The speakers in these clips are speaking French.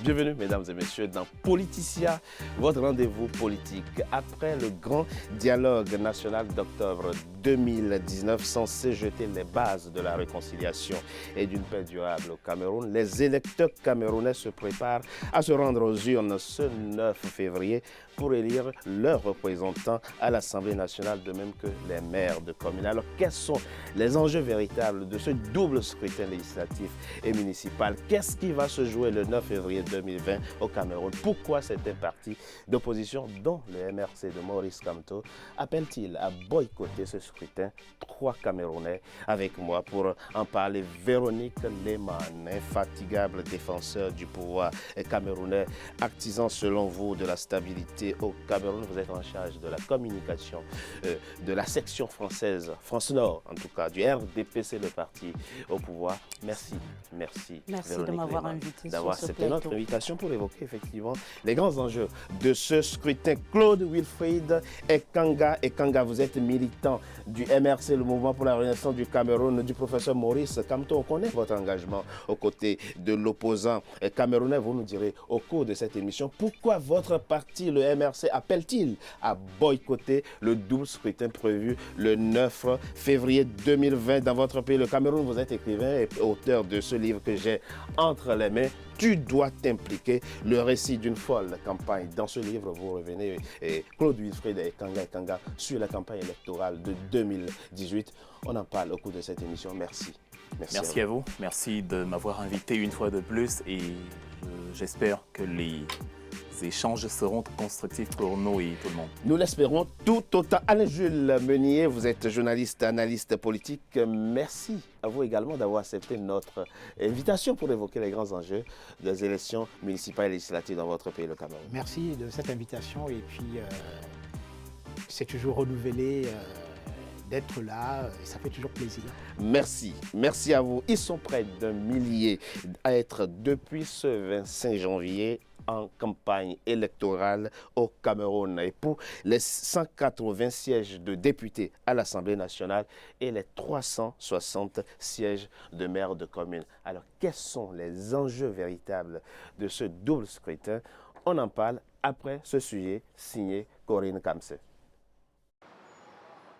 Bienvenue, mesdames et messieurs, dans Politicia, votre rendez-vous politique. Après le grand dialogue national d'octobre 2019, censé jeter les bases de la réconciliation et d'une paix durable au Cameroun, les électeurs camerounais se préparent à se rendre aux urnes ce 9 février pour élire leurs représentants à l'Assemblée nationale, de même que les maires de communes. Alors, quels sont les enjeux véritables de ce double scrutin législatif et municipal? Qu'est-ce qui va se jouer le 9 février 2020 au Cameroun? Pourquoi certains partis d'opposition, dont le MRC de Maurice Kamto, appellent-ils à boycotter ce scrutin? 3 Camerounais avec moi pour en parler. Véronique Lehmann, infatigable défenseur du pouvoir camerounais, artisan selon vous de la stabilité au Cameroun. Vous êtes en charge de la communication de la section française, France Nord en tout cas, du RDPC, le parti au pouvoir. Merci Véronique de m'avoir invité d'avoir sur ce accepté notre plateau. invitation pour évoquer effectivement les grands enjeux de ce scrutin. Claude Wilfried Ekanga, vous êtes militant du MRC, le mouvement pour la renaissance du Cameroun, du professeur Maurice Kamto. On connaît votre engagement aux côtés de l'opposant camerounais. Vous nous direz au cours de cette émission pourquoi votre parti, le MRC, appelle-t-il à boycotter le double scrutin prévu le 9 février 2020 dans votre pays, le Cameroun. Vous êtes écrivain et auteur de ce livre que j'ai entre les mains. Tu dois t'impliquer, le récit d'une folle campagne. Dans ce livre, vous revenez, Claude Wilfried Ekanga, sur la campagne électorale de 2018. On en parle au cours de cette émission. Merci. Merci à vous. Merci de m'avoir invité une fois de plus et j'espère que les échanges seront constructifs pour nous et tout le monde. Nous l'espérons tout autant. Alain-Jules Meunier, vous êtes journaliste, analyste politique. Merci à vous également d'avoir accepté notre invitation pour évoquer les grands enjeux des élections municipales et législatives dans votre pays, le Cameroun. Merci de cette invitation et puis c'est toujours renouvelé d'être là et ça fait toujours plaisir. Merci à vous. Ils sont près d'un millier à être depuis ce 25 janvier en campagne électorale au Cameroun. Et pour les 180 sièges de députés à l'Assemblée nationale et les 360 sièges de maires de communes. Alors, quels sont les enjeux véritables de ce double scrutin? On en parle après ce sujet signé Corinne Kamse.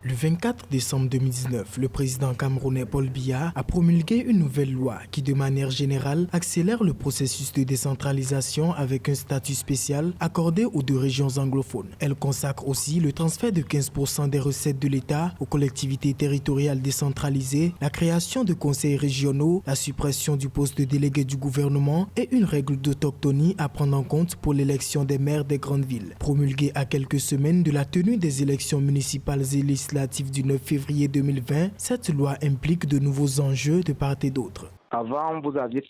Le 24 décembre 2019, le président camerounais Paul Biya a promulgué une nouvelle loi qui, de manière générale, accélère le processus de décentralisation avec un statut spécial accordé aux 2 régions anglophones. Elle consacre aussi le transfert de 15% des recettes de l'État aux collectivités territoriales décentralisées, la création de conseils régionaux, la suppression du poste de délégué du gouvernement et une règle d'autochtonie à prendre en compte pour l'élection des maires des grandes villes. Promulguée à quelques semaines de la tenue des élections municipales et législatives du 9 février 2020, cette loi implique de nouveaux enjeux de part et d'autre. Avant, vous aviez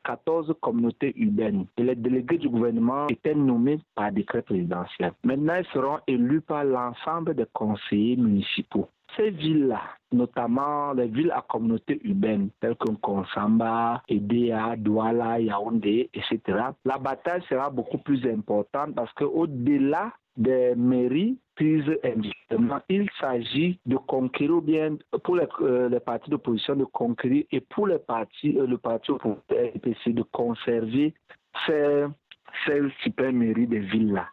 14 communautés urbaines et les délégués du gouvernement étaient nommés par décret présidentiel. Maintenant, ils seront élus par l'ensemble des conseillers municipaux. Ces villes-là, notamment les villes à communauté urbaine, telles que Konsamba, Edea, Douala, Yaoundé, etc., la bataille sera beaucoup plus importante parce qu'au-delà des mairies prises individuellement, il s'agit de conquérir, ou bien pour les partis d'opposition de conquérir, et pour le parti au pouvoir de conserver ces super mairies des villes-là.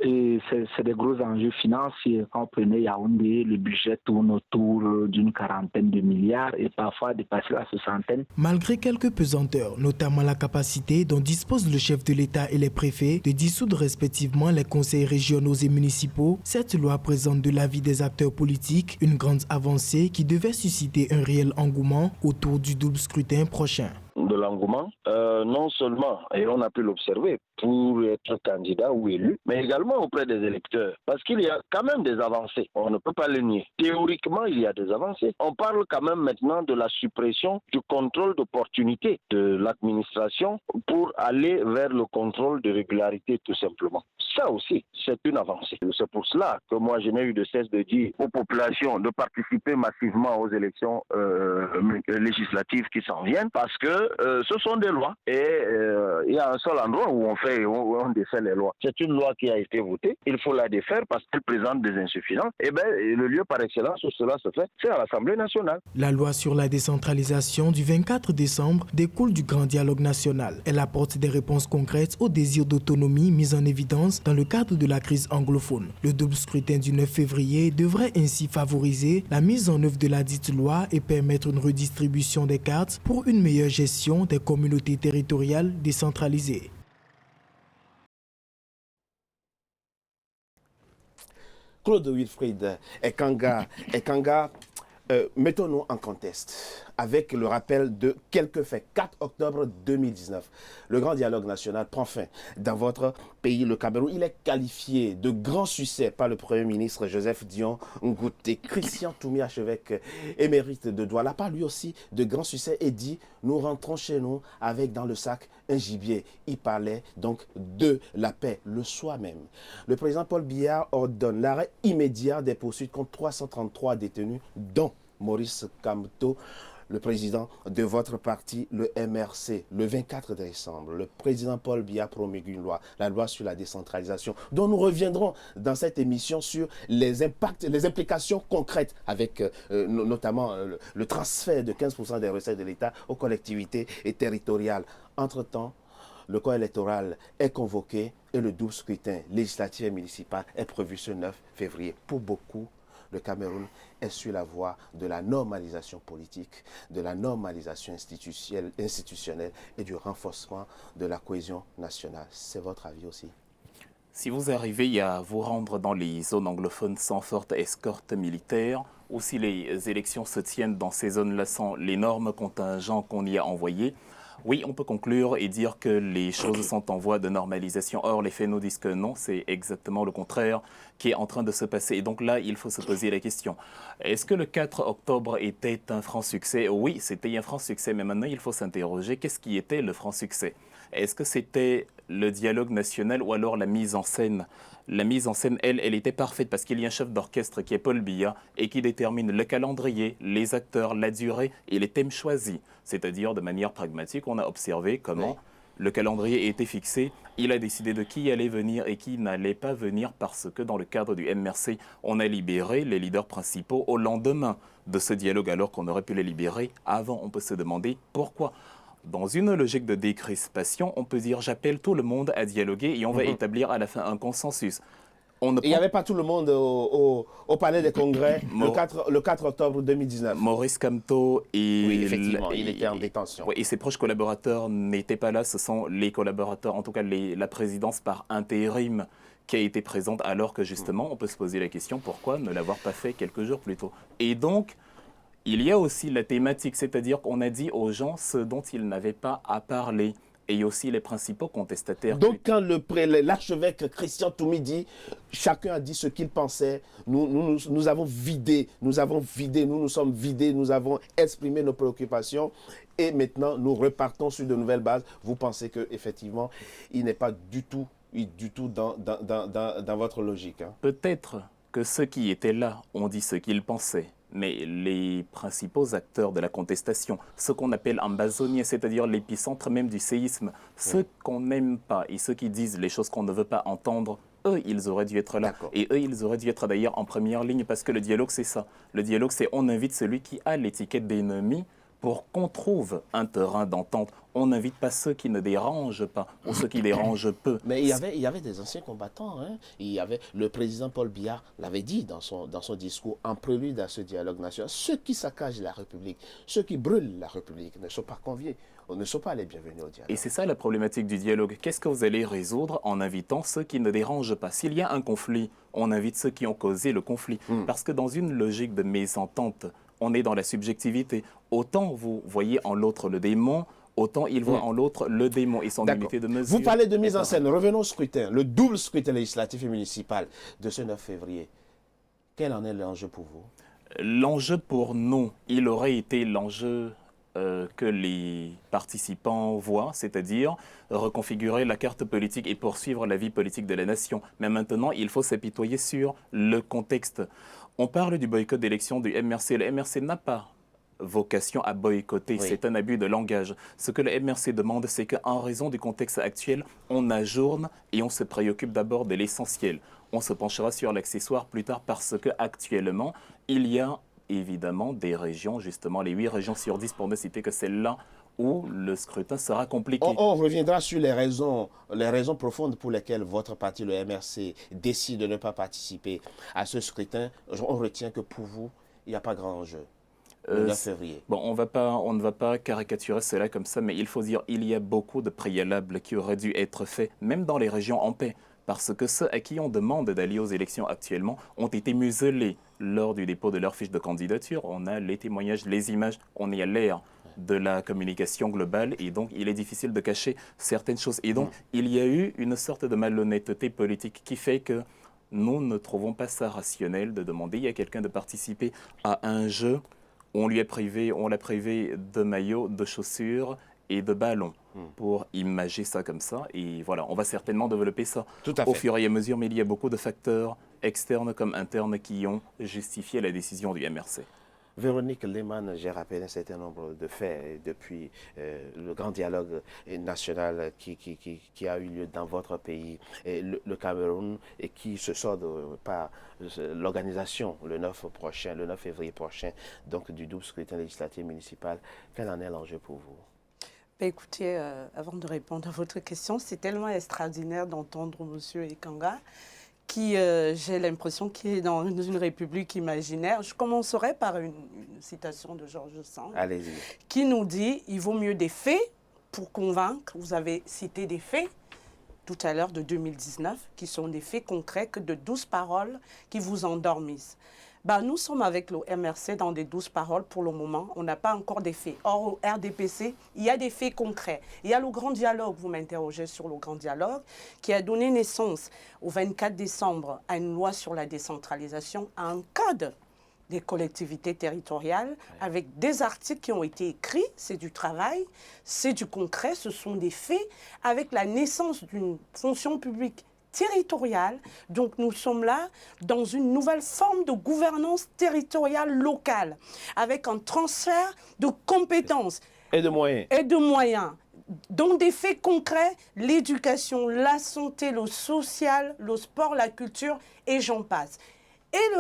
Et c'est des gros enjeux financiers. Quand on prenait Yaoundé, le budget tourne autour d'une 40aine de milliards et parfois dépasser la 60aine. Malgré quelques pesanteurs, notamment la capacité dont dispose le chef de l'État et les préfets de dissoudre respectivement les conseils régionaux et municipaux, cette loi présente de l'avis des acteurs politiques une grande avancée qui devait susciter un réel engouement autour du double scrutin prochain. De l'engouement, non seulement, et on a pu l'observer, pour être candidat ou élu, mais également auprès des électeurs. Parce qu'il y a quand même des avancées, on ne peut pas le nier. Théoriquement, il y a des avancées. On parle quand même maintenant de la suppression du contrôle d'opportunité de l'administration pour aller vers le contrôle de régularité tout simplement. Ça aussi, c'est une avancée. C'est pour cela que moi, je n'ai eu de cesse de dire aux populations de participer massivement aux élections législatives qui s'en viennent, parce que ce sont des lois. Et il y a un seul endroit où on défait les lois. C'est une loi qui a été votée. Il faut la défaire parce qu'elle présente des insuffisances. Et bien, le lieu par excellence où cela se fait, c'est à l'Assemblée nationale. La loi sur la décentralisation du 24 décembre découle du grand dialogue national. Elle apporte des réponses concrètes aux désirs d'autonomie mis en évidence dans le cadre de la crise anglophone. Le double scrutin du 9 février devrait ainsi favoriser la mise en œuvre de la dite loi et permettre une redistribution des cartes pour une meilleure gestion des communautés territoriales décentralisées. Claude Wilfried Ekanga, mettons-nous en contexte avec le rappel de quelques faits. 4 octobre 2019, le grand dialogue national prend fin dans votre pays, le Cameroun. Il est qualifié de grand succès par le Premier ministre Joseph Dion Ngouté. Christian Toumi, archevêque émérite de Douala, parle lui aussi de grand succès et dit « Nous rentrons chez nous avec dans le sac un gibier ». Il parlait donc de la paix le soir même. Le président Paul Biya ordonne l'arrêt immédiat des poursuites contre 333 détenus, dont Maurice Kamto, le président de votre parti, le MRC. Le 24 décembre, le président Paul Biya promulgue une loi, la loi sur la décentralisation, dont nous reviendrons dans cette émission sur les impacts, les implications concrètes avec notamment le transfert de 15% des recettes de l'État aux collectivités et territoriales. Entre-temps, le corps électoral est convoqué et le double scrutin législatif et municipal est prévu ce 9 février. Pour beaucoup, le Cameroun est sur la voie de la normalisation politique, de la normalisation institutionnelle et du renforcement de la cohésion nationale. C'est votre avis aussi? Si vous arrivez à vous rendre dans les zones anglophones sans forte escorte militaire, ou si les élections se tiennent dans ces zones-là sans l'énorme contingent qu'on y a envoyé, oui, on peut conclure et dire que les choses sont en voie de normalisation. Or, les faits nous disent que non, c'est exactement le contraire qui est en train de se passer. Et donc là, il faut se poser la question. Est-ce que le 4 octobre était un franc succès? Oui, c'était un franc succès, mais maintenant, il faut s'interroger, qu'est-ce qui était le franc succès? Est-ce que c'était le dialogue national ou alors la mise en scène? La mise en scène, elle était parfaite parce qu'il y a un chef d'orchestre qui est Paul Biya et qui détermine le calendrier, les acteurs, la durée et les thèmes choisis. C'est-à-dire, de manière pragmatique, on a observé comment le calendrier était fixé. Il a décidé de qui allait venir et qui n'allait pas venir parce que dans le cadre du MRC, on a libéré les leaders principaux au lendemain de ce dialogue alors qu'on aurait pu les libérer avant. On peut se demander pourquoi. Dans une logique de décrispation, on peut dire j'appelle tout le monde à dialoguer et on va établir à la fin un consensus. Il n'y avait pas tout le monde au Palais des Congrès le 4 octobre 2019. Maurice Kamto oui, effectivement, il était en détention. Oui, et ses proches collaborateurs n'étaient pas là. Ce sont les collaborateurs, en tout cas la présidence par intérim qui a été présente alors que justement, on peut se poser la question pourquoi ne l'avoir pas fait quelques jours plus tôt. Et donc, il y a aussi la thématique, c'est-à-dire qu'on a dit aux gens ce dont ils n'avaient pas à parler. Et il y a aussi les principaux contestataires. Donc quand l'archevêque Christian Toumi dit, chacun a dit ce qu'il pensait, nous avons vidé, nous sommes vidés, nous avons exprimé nos préoccupations et maintenant nous repartons sur de nouvelles bases. Vous pensez qu'effectivement, il n'est pas du tout dans votre logique, hein? Peut-être que ceux qui étaient là ont dit ce qu'ils pensaient. Mais les principaux acteurs de la contestation, ceux qu'on appelle ambazoniens, c'est-à-dire l'épicentre même du séisme, ceux qu'on n'aime pas et ceux qui disent les choses qu'on ne veut pas entendre, eux, ils auraient dû être là. Et eux, ils auraient dû être d'ailleurs en première ligne parce que le dialogue, c'est ça. Le dialogue, c'est on invite celui qui a l'étiquette d'ennemi pour qu'on trouve un terrain d'entente. On n'invite pas ceux qui ne dérangent pas ou ceux qui dérangent peu. Mais il y avait des anciens combattants. Hein. Le président Paul Biya l'avait dit dans son discours en prélude à ce dialogue national. Ceux qui saccagent la République, ceux qui brûlent la République ne sont pas conviés, ne sont pas les bienvenus au dialogue. Et c'est ça la problématique du dialogue. Qu'est-ce que vous allez résoudre en invitant ceux qui ne dérangent pas? S'il y a un conflit, on invite ceux qui ont causé le conflit. Parce que dans une logique de mésentente, on est dans la subjectivité. Autant vous voyez en l'autre le démon, autant il voit en l'autre le démon et son unité de mesure. Vous parlez de mise en scène. Revenons au scrutin, le double scrutin législatif et municipal de ce 9 février. Quel en est l'enjeu pour vous? L'enjeu pour nous, il aurait été l'enjeu que les participants voient, c'est-à-dire reconfigurer la carte politique et poursuivre la vie politique de la nation. Mais maintenant, il faut s'apitoyer sur le contexte. On parle du boycott d'élection du MRC. Le MRC n'a pas vocation à boycotter. Oui. C'est un abus de langage. Ce que le MRC demande, c'est qu'en raison du contexte actuel, on ajourne et on se préoccupe d'abord de l'essentiel. On se penchera sur l'accessoire plus tard parce qu'actuellement, il y a évidemment des régions, justement les 8 régions sur 10 pour ne citer que celle-là, où le scrutin sera compliqué. On reviendra sur les raisons profondes pour lesquelles votre parti, le MRC, décide de ne pas participer à ce scrutin. On retient que pour vous, il n'y a pas grand enjeu. Le 9 février. Bon, on ne va pas caricaturer cela comme ça, mais il faut dire qu'il y a beaucoup de préalables qui auraient dû être faits, même dans les régions en paix, parce que ceux à qui on demande d'aller aux élections actuellement ont été muselés lors du dépôt de leur fiche de candidature. On a les témoignages, les images, on est à l'ère de la communication globale et donc il est difficile de cacher certaines choses. Et donc il y a eu une sorte de malhonnêteté politique qui fait que nous ne trouvons pas ça rationnel de demander à quelqu'un de participer à un jeu où on l'a privé de maillots, de chaussures et de ballons pour imager ça comme ça. Et voilà, on va certainement développer ça au fur et à mesure, mais il y a beaucoup de facteurs externes comme internes qui ont justifié la décision du MRC. Véronique Lehmann, j'ai rappelé un certain nombre de faits depuis le grand dialogue national qui a eu lieu dans votre pays, le Cameroun, et qui se solde par l'organisation le 9 février prochain, donc du double scrutin législatif municipal. Quel en est l'enjeu pour vous? Écoutez, avant de répondre à votre question, c'est tellement extraordinaire d'entendre M. Ekanga qui, j'ai l'impression qu'il est dans une république imaginaire. Je commencerai par une citation de Georges Sand, qui nous dit « Il vaut mieux des faits pour convaincre ». Vous avez cité des faits tout à l'heure de 2019, qui sont des faits concrets, que de 12 paroles qui vous endormissent. Nous sommes avec le MRC dans des 12 paroles pour le moment. On n'a pas encore des faits. Or, au RDPC, il y a des faits concrets. Il y a le grand dialogue, vous m'interrogez sur le grand dialogue, qui a donné naissance au 24 décembre à une loi sur la décentralisation, à un code des collectivités territoriales, avec des articles qui ont été écrits. C'est du travail, c'est du concret, ce sont des faits, avec la naissance d'une fonction publique territoriale. Donc nous sommes là dans une nouvelle forme de gouvernance territoriale locale, avec un transfert de compétences et de moyens. Donc des faits concrets, l'éducation, la santé, le social, le sport, la culture, et j'en passe. Et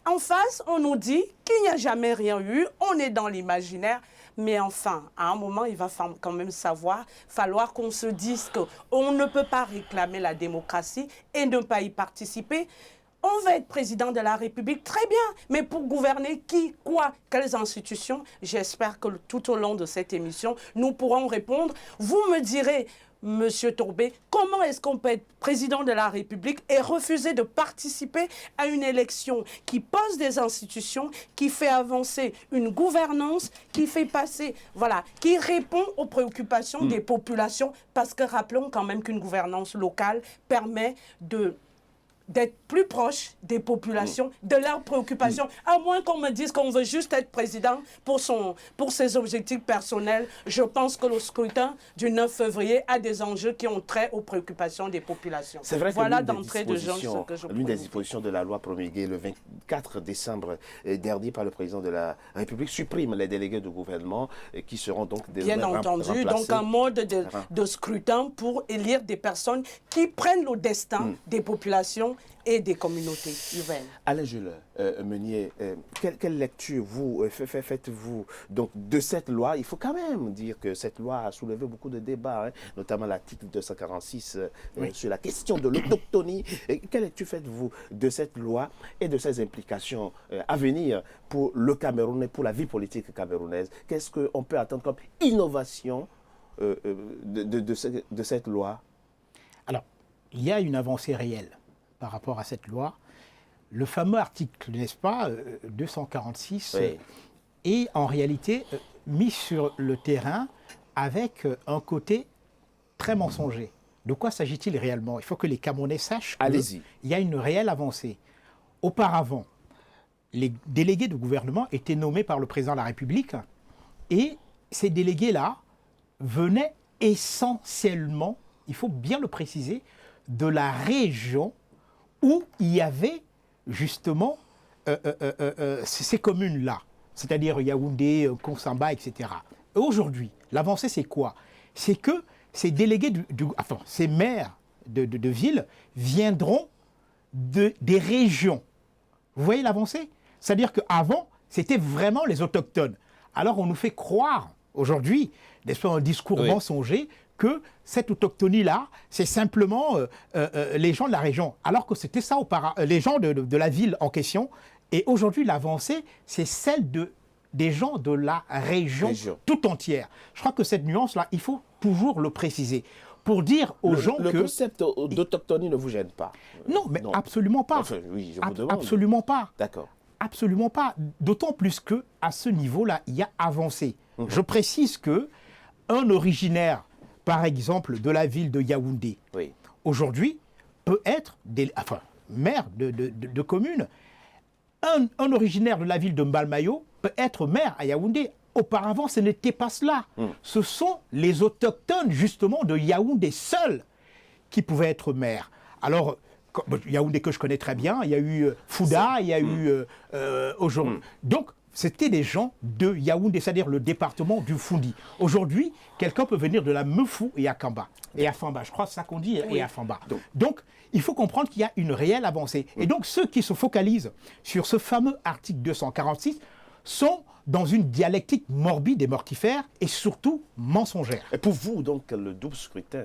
en face, on nous dit qu'il n'y a jamais rien eu, on est dans l'imaginaire. Mais enfin, à un moment, il va quand même falloir qu'on se dise qu'on ne peut pas réclamer la démocratie et ne pas y participer. On va être président de la République, très bien, mais pour gouverner qui, quoi, quelles institutions? J'espère que tout au long de cette émission, nous pourrons répondre. Vous me direz, Monsieur Tourbet, comment est-ce qu'on peut être président de la République et refuser de participer à une élection qui pose des institutions, qui fait avancer une gouvernance, qui fait passer, qui répond aux préoccupations des populations, parce que rappelons quand même qu'une gouvernance locale permet d'être plus proche des populations, de leurs préoccupations, à moins qu'on me dise qu'on veut juste être président pour ses objectifs personnels. Je pense que le scrutin du 9 février a des enjeux qui ont trait aux préoccupations des populations. C'est vrai que l'une des dispositions de la loi promulguée le 24 décembre dernier par le président de la République supprime les délégués de gouvernement qui seront donc bien entendu, donc un mode de scrutin pour élire des personnes qui prennent le destin des populations et des communautés urbaines. Alain Jules Meunier, quelle lecture faites-vous donc de cette loi? Il faut quand même dire que cette loi a soulevé beaucoup de débats, notamment l'article 246 sur la question de l'autochtonie. Quelle lecture faites-vous de cette loi et de ses implications à venir pour le Cameroun et pour la vie politique camerounaise? Qu'est-ce qu'on peut attendre comme innovation de cette loi? Alors, il y a une avancée réelle par rapport à cette loi. Le fameux article, n'est-ce pas, 246, est en réalité mis sur le terrain avec un côté très mensonger. De quoi s'agit-il réellement? Il faut que les Camerounais sachent qu'il y a une réelle avancée. Auparavant, les délégués de gouvernement étaient nommés par le président de la République et ces délégués-là venaient essentiellement, il faut bien le préciser, de la région où il y avait justement ces communes-là. c'est-à-dire Yaoundé, Konsamba, etc. Aujourd'hui, l'avancée, c'est quoi? C'est que ces délégués, ces maires de villes viendront des régions. Vous voyez l'avancée? C'est-à-dire qu'avant, c'était vraiment les autochtones. Alors on nous fait croire aujourd'hui, n'est-ce pas, un discours mensonger, que cette autochtonie-là, c'est simplement les gens de la région. Alors que c'était ça auparavant, les gens de la ville en question. Et aujourd'hui, l'avancée, c'est celle des gens de la région tout entière. Je crois que cette nuance-là, il faut toujours le préciser. Pour dire aux gens que... Le concept d'autochtonie ne vous gêne pas? Non, mais absolument pas. Enfin, oui, je vous demande. Absolument pas. D'accord. Absolument pas. D'autant plus qu'à ce niveau-là, il y a avancé. Je précise que un originaire, par exemple, de la ville de Yaoundé, aujourd'hui, peut être maire de commune. Un originaire de la ville de Mbalmayo peut être maire à Yaoundé. Auparavant, ce n'était pas cela. Ce sont les autochtones, justement, de Yaoundé seuls qui pouvaient être maires. Alors, Yaoundé que je connais très bien, il y a eu Fouda, il y a eu aujourd'hui. Donc, c'était des gens de Yaoundé, c'est-à-dire le département du Foundi. Aujourd'hui, quelqu'un peut venir de la Mefou et Akamba. Et Afamba, je crois que c'est ça qu'on dit, et Afamba. Donc, il faut comprendre qu'il y a une réelle avancée. Et donc, ceux qui se focalisent sur ce fameux article 246 sont dans une dialectique morbide et mortifère et surtout mensongère. Et pour vous, donc, le double scrutin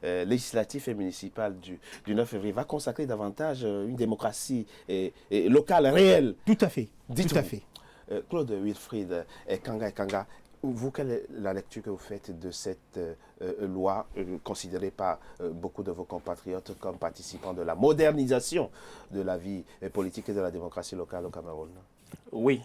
législatif et municipal du 9 février va consacrer davantage une démocratie locale réelle? Tout à fait. Tout à fait. Claude Wilfried et Kanga, vous, quelle est la lecture que vous faites de cette loi considérée par beaucoup de vos compatriotes comme participant de la modernisation de la vie politique et de la démocratie locale au Cameroun? Oui,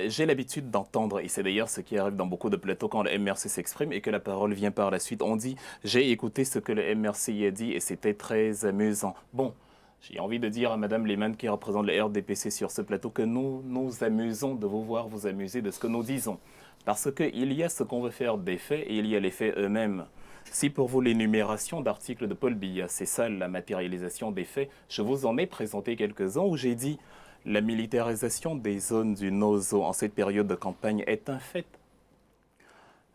j'ai l'habitude d'entendre, et c'est d'ailleurs ce qui arrive dans beaucoup de plateaux quand le MRC s'exprime et que la parole vient par la suite. On dit « j'ai écouté ce que le MRC a dit et c'était très amusant ». Bon, j'ai envie de dire à Mme Lehmann qui représente le RDPC sur ce plateau que nous nous amusons de vous voir vous amuser de ce que nous disons. Parce qu'il y a ce qu'on veut faire des faits et il y a les faits eux-mêmes. Si pour vous l'énumération d'articles de Paul Biya, c'est ça la matérialisation des faits, je vous en ai présenté quelques-uns où j'ai dit la militarisation des zones du Nozo en cette période de campagne est un fait.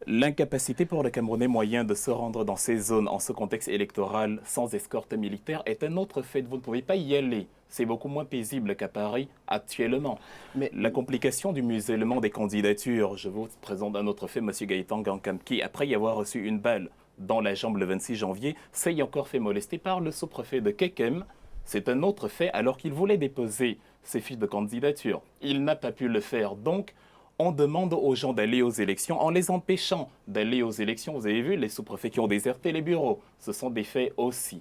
L'incapacité pour le Camerounais moyen de se rendre dans ces zones en ce contexte électoral sans escorte militaire est un autre fait. Vous ne pouvez pas y aller. C'est beaucoup moins paisible qu'à Paris actuellement. Mais la complication du musellement des candidatures, je vous présente un autre fait, M. Gaëtan Gankam, qui, après y avoir reçu une balle dans la jambe le 26 janvier, s'est encore fait molester par le sous-préfet de Kekem. C'est un autre fait alors qu'il voulait déposer ses fiches de candidature. Il n'a pas pu le faire. Donc, on demande aux gens d'aller aux élections en les empêchant d'aller aux élections. Vous avez vu les sous-préfets qui ont déserté les bureaux. Ce sont des faits aussi.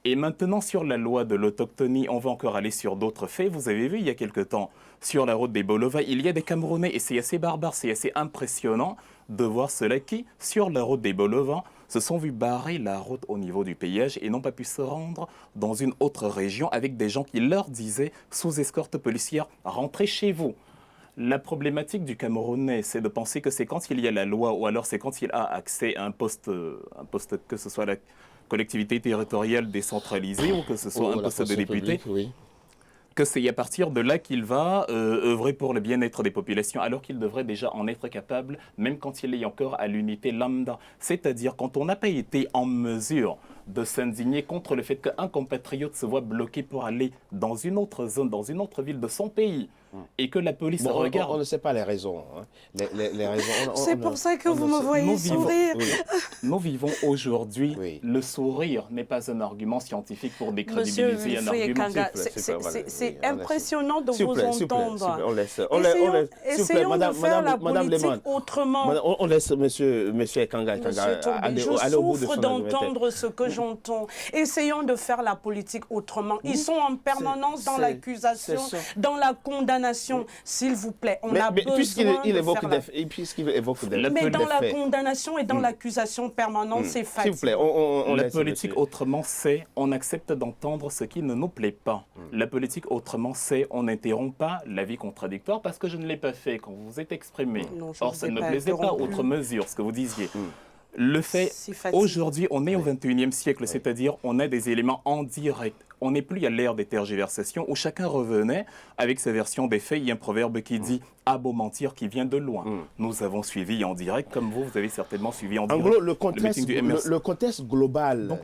Et maintenant, sur la loi de l'autochtonie, on va encore aller sur d'autres faits. Vous avez vu il y a quelque temps, sur la route des Bolova, il y a des Camerounais, et c'est assez barbare, c'est assez impressionnant de voir ceux-là qui, sur la route des Bolova, se sont vus barrer la route au niveau du péage et n'ont pas pu se rendre dans une autre région avec des gens qui leur disaient, sous escorte policière, rentrez chez vous. La problématique du Camerounais, c'est de penser que c'est quand il y a la loi ou alors c'est quand il a accès à un poste que ce soit la collectivité territoriale décentralisée ou que ce soit un poste de député, que c'est à partir de là qu'il va œuvrer pour le bien-être des populations, alors qu'il devrait déjà en être capable, même quand il est encore à l'unité lambda. C'est-à-dire quand on n'a pas été en mesure de s'indigner contre le fait qu'un compatriote se voit bloqué pour aller dans une autre zone, dans une autre ville de son pays, et que la police regarde... On ne sait pas les raisons. Hein. Les raisons c'est pour ça que vous me voyez sourire. Nous vivons aujourd'hui, le sourire n'est pas un argument scientifique pour décrédibiliser un argument. C'est impressionnant de vous entendre. On laisse. Essayons de faire la politique autrement. On laisse monsieur Kanga aller au bout de son argumentaire. Je souffre d'entendre ce que j'entends. Essayons de faire la politique autrement. Ils sont en permanence dans l'accusation, dans la condamnation. S'il vous plaît, on a besoin puisqu'il évoque des mais dans la condamnation et dans l'accusation permanente, c'est fatigant. S'il vous plaît, la politique autrement, c'est on accepte d'entendre ce qui ne nous plaît pas. La politique autrement, c'est on n'interrompt pas l'avis contradictoire parce que je ne l'ai pas fait quand vous vous êtes exprimé. Or, ça ne me plaisait pas outre mesure, ce que vous disiez. Le fait, aujourd'hui, on est au 21e siècle, c'est-à-dire on a des éléments en direct. On n'est plus à l'ère des tergiversations où chacun revenait avec sa version des faits. Il y a un proverbe qui dit « à beau mentir qui vient de loin ». Nous avons suivi en direct, comme vous avez certainement suivi en direct. En gros, le contexte global,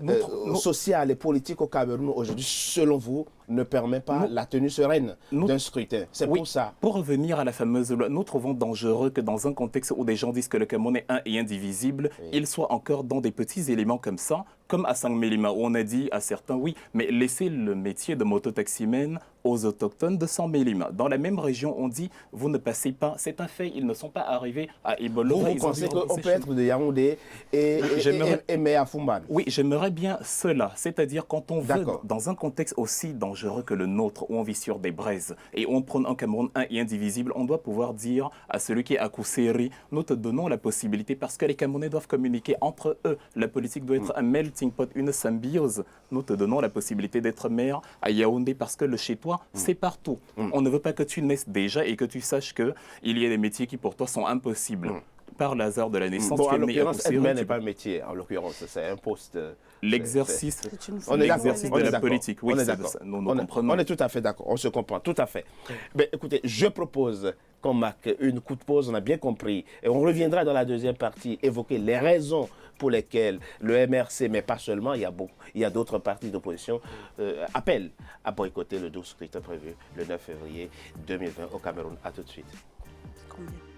social et politique au Cameroun aujourd'hui, selon vous, ne permet pas la tenue sereine d'un scrutin. C'est pour ça. Pour revenir à la fameuse loi, nous trouvons dangereux que dans un contexte où des gens disent que le Cameroun est un et indivisible, ils soient encore dans des petits éléments comme ça, comme à Sang-Mélima, où on a dit à certains, oui, mais laissez le métier de mototaximène aux autochtones de Sang-Mélima. Dans la même région, on dit, vous ne passez pas, c'est un fait, ils ne sont pas arrivés à Ebolo. Vous pensez qu'on peut être de Yaoundé et Mea Fumban? Oui, j'aimerais bien cela. C'est-à-dire quand on veut, dans un contexte aussi dangereux que le nôtre, où on vit sur des braises et où on prône un Cameroun un et indivisible, on doit pouvoir dire à celui qui est à Kousséri, nous te donnons la possibilité, parce que les Camerounais doivent communiquer entre eux. La politique doit être un melting pot, une symbiose. Nous te donnons la possibilité d'être maire à Yaoundé parce que le chez toi, c'est partout. On ne veut pas que tu naisses déjà et que tu saches qu'il y a des métiers qui pour toi sont impossibles. Par le hasard de la naissance, en l'occurrence, admin n'est pas un métier, en l'occurrence, c'est un poste. L'exercice de la politique, oui, on est d'accord. On est tout à fait d'accord, on se comprend, tout à fait. Mais écoutez, je propose qu'on marque une coup de pause, on a bien compris, et on reviendra dans la deuxième partie évoquer les raisons pour lesquelles le MRC, mais pas seulement, il y a d'autres partis d'opposition, appellent à boycotter le 12 scrutin prévu le 9 février 2020 au Cameroun. À tout de suite. Combien?